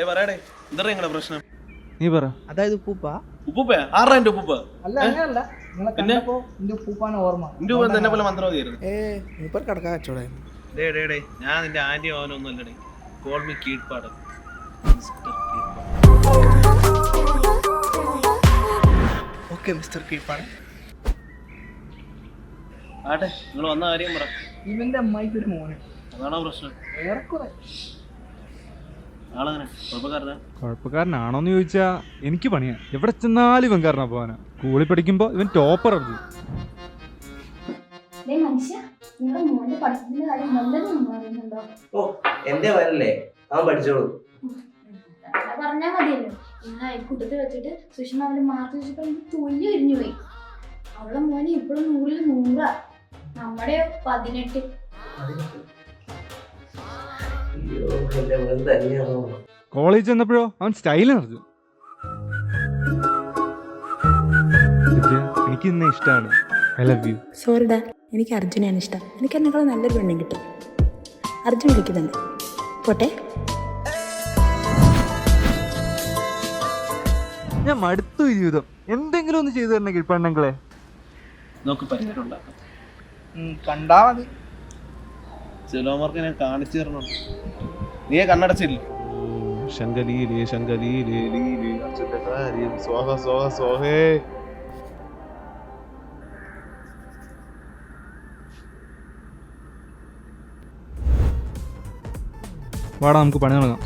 പറയടേ എന്താ നിങ്ങളുടെ പ്രശ്നം? നീ പറ. അതായത് ഉപ്പൂപ്പ ഉപ്പൂപ്പ ആറാ എന്റെ ഉപ്പൂപ്പ? അല്ല അങ്ങനല്ല, നിങ്ങളെ കണ്ടപ്പോ എന്റെ ഉപ്പൂപ്പാനെ ഓർമ്മ. എന്റെ ഉപ്പ എന്നെ പോലെ മന്ത്രവാദിയായിരുന്നു. മൂപ്പർ കടക്കാ കച്ചവടം. ഡേ ഞാൻ നിന്റെ ആന്റി ഓനൊന്നും അല്ലടേ. Call me Keezhpadan. Okay mister Keezhpadan. ആട്ടെ നിങ്ങൾ വന്ന കാര്യം പറ. ഇവന്റെ അമ്മായിക്ക് ഒരു മോനെ. അതാണോ പ്രശ്നം? ഏറെക്കുറെ. ആളങ്ങനെ കുഴപ്പക്കാരനാ? കുഴപ്പക്കാരനാണോന്ന് ചോദിച്ചാ എനിക്ക് പണിയാ. എവിടെ ചെന്നാലും ഇവൻ കാരണ പോവാനാ. സ്കൂളിൽ പഠിക്കുമ്പോ ഇവൻ ടോപ്പർ അറിഞ്ഞു. ഓ എന്റെ വരല്ലേ, അവൻ പഠിച്ചോളൂ. പറഞ്ഞാ മതിയല്ലോ. ഇന്ന് കൂട്ടത്തിൽ വെച്ചിട്ട് സുഷമ അവന്റെ മാർക്ക് വെച്ചപ്പോ എനിക്ക് തൊല്ലി ഒരിഞ്ഞു പോയി. അവളെ മോനെ ഇപ്പോഴും 100-ൽ 100. നമ്മുടെ 18. കോളേജ് ചെന്നപ്പോഴോ അവൻ സ്റ്റൈൽ നിറഞ്ഞു. എനിക്ക് ഇന്നെ ഇഷ്ടമാണ്. I love you. സോറിടാ, എനിക്ക് അർജുനെയാണ് ഇഷ്ടം. എനിക്ക് എന്നെക്കാളും നല്ലൊരു പെണ്ണും കിട്ടും. അർജുൻ വിളിക്കുന്നുണ്ട്, പോട്ടെ. ഞാൻ മടുത്തു ജീവിതം. എന്തെങ്കിലും ഒന്ന് ചെയ്തു തരണേ കിഴപ്പണ്ണങ്ങളെ. നോക്ക് പരിഹാരം ഉണ്ടാക്കാം. കണ്ടാ മതി. ചിലോമാർക്ക് ഞാൻ കാണിച്ചു തരണം. നീ കണ്ണടച്ചില്ല. ശങ്കലീലേ ശങ്കലീലേ ലീലേ അച്ഛന്റെ കാര്യം സ്വാഹ സ്വാഹ സ്വാഹേ. വാടാ നമുക്ക് പണി തുടങ്ങാം.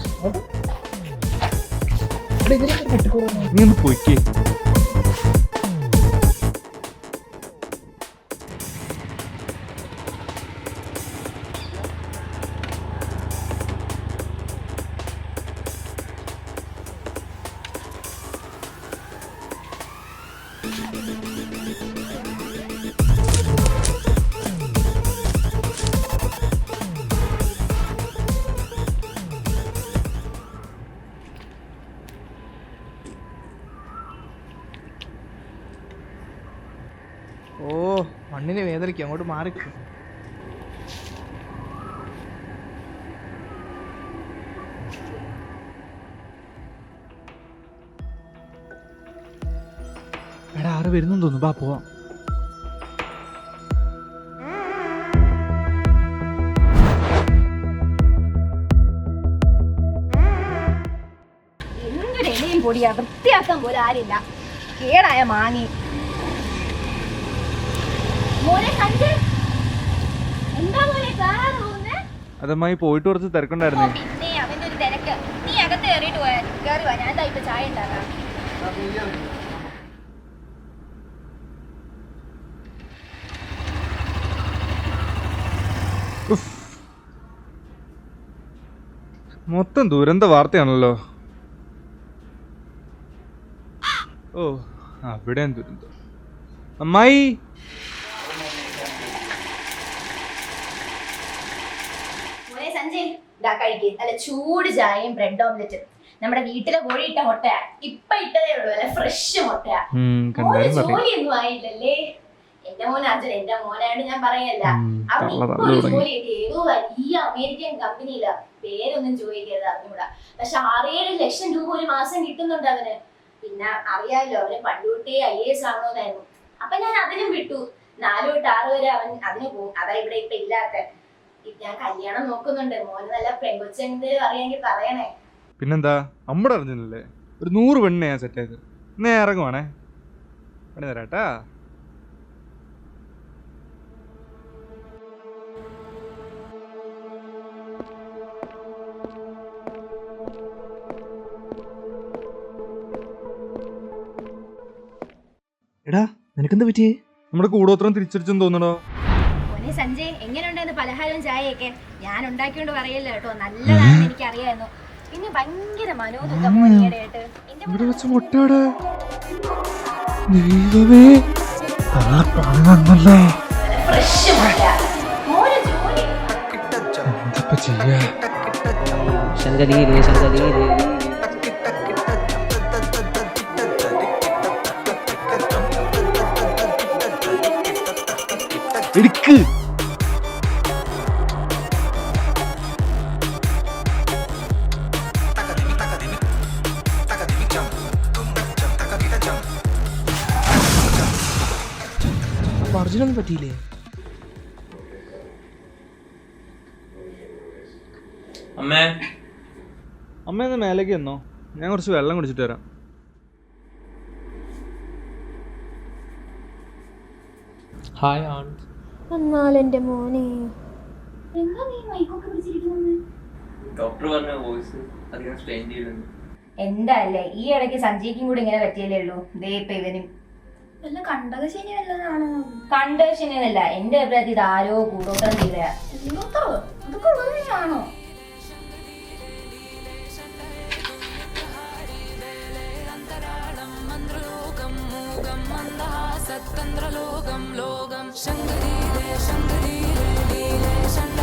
നീ ഒന്ന് പൊയ്ക്കേ. ഓ മണ്ണിനെ വേദനിക്കും, അങ്ങോട്ട് മാറിക്കും. എടാ ആറ് വരുന്നെന്ന് തോന്നുന്നു. ബാ പോവാം. എന്തൊരു എലിയും പൊടിയാ, വൃത്തിയാക്കാൻ പോലും ആരില്ല. കേടായ മാങ്ങി. മോനെ സഞ്ജയ്, എന്താ മോനെ കാണാതെ പോകുന്നേ? അതമ്മായി പോയിട്ട് കുറച്ച് തിരക്കുണ്ടായിരുന്നേ. പിന്നെ അവന്റെ ഒരു തിരക്ക്. നീ അകത്ത് കയറിയിട്ട് പോയാ കയറി വാ, ഞാൻ ഇപ്പൊ ചായ ഉണ്ടാക്കാം. മൊത്തം ദുരന്ത വാർത്തയാണല്ലോ. ഓ അവിടെ ദുരന്തം. അമ്മായി മോനെ സഞ്ജയ്, ഇതാ കഴിക്ക്. നല്ല ചൂട് ചായയും ബ്രെഡ് ഓംലെറ്റും. നമ്മുടെ വീട്ടിലെ കോഴി ഇട്ട മുട്ടയാ. ഇപ്പൊ ഇട്ടതേ ഉള്ളൂ, അല്ല ഫ്രഷ് മുട്ടയാ. ജോലിയൊന്നും ആയില്ലല്ലേ? എന്റെ മോൻ അർജുൻ, എന്റെ മോനായോണ്ട് ഞാൻ പറയല്ല. അവൻ ഇപ്പൊ ഒരു ജോലി കിട്ടി, ഏതോ വലിയ അമേരിക്കൻ കമ്പനിയിലാ. പേരൊന്നും ചോദിക്കരുത്, അറിഞ്ഞൂടാ. പക്ഷെ 6-7 ലക്ഷം രൂപ ഒരു മാസം കിട്ടുന്നുണ്ട് അവന്. പിന്നെ അറിയാലോ, അവന് പണ്ടുതൊട്ടേ IAS ആവണമെന്നായിരുന്നു. അപ്പൊ ഞാൻ അതിനും വിട്ടു. 4 തൊട്ട് 6 വരെ അവൻ അതിന് പോകും. അതാ ഇവിടെ ഇപ്പൊ ഇല്ലാത്ത. ഞാൻ കല്യാണം നോക്കുന്നുണ്ട്. മോന് നല്ല പെൺകൊച്ചെന്ത് അറിയാമെങ്കിൽ പറയണേ. പിന്നെന്താ, അമ്മടെ അറിഞ്ഞില്ലേ? ഒരു 100 പെണ്ണെ ഞാൻ സെറ്റ് ആയത്. ഇന്നേ ഇറങ്ങുവാണേ, പണി തരാട്ടാ. എടാ നിനക്കെന്താ പറ്റിയേ? നമ്മുടെ കൂടോത്രം തിരിച്ചടിച്ചെന്ന് തോന്നണോ? മോനെ സഞ്ജയ്, എങ്ങനെയുണ്ടായിരുന്നു പലഹാരവും ചായയൊക്കെ? ഞാൻ ഉണ്ടാക്കിയോണ്ട് പറയല്ല കേട്ടോ, നല്ലതാണെന്ന് എനിക്ക് അറിയായിരുന്നു. പിന്നെ ഭയങ്കര മനോദുഃഖം മോനിയായിട്ട്. ഇവിടെ വെച്ച് മുട്ടയുടെ ദൈവമേ, ഫ്രഷ് മുട്ട. മോനെ ജോലി എന്താ ചെയ്യാ? ശങ്കലീലേ ശങ്കലീലേ. എടുക്ക്. അപ്പൊ അർജുനൊന്നും പറ്റിയില്ലേ? അമ്മേ അമ്മ ഒന്ന് മേലേക്ക് എന്നോ, ഞാൻ കുറച്ച് വെള്ളം കുടിച്ചിട്ട് വരാം. ഹായ് ആണ്ട്. എന്നാലെന്റെ മോനെ എന്താ നീ മൈക്കൊക്കെ പിടിച്ചിരിക്കുന്നത്? ഡോക്ടർ പറഞ്ഞ വോയിസ് അധികം സ്ട്രെയിൻ ചെയ്തിരുന്നു. എന്താ അല്ലേ ഈ ഇടയ്ക്ക് സഞ്ജയ്ക്കും കൂടി ഇങ്ങനെ പറ്റിയല്ലേ ഉള്ളൂ. ദേ ഇപ്പൊ ഇവനും വല്ല കണ്ടക ശനി വല്ലതാണോ? കണ്ടേഷനല്ല, എന്റെ അഭിപ്രായത്തിൽ ഇത് ആരോ കൂടോത്രം ചെയ്തയാ. അതൊക്കെ ഉള്ളതാണോ? സത്തന്ത്രലോകം ലോകം ശങ്കരീരേ ശങ്കരീരേ ലീലേ ശണ്ട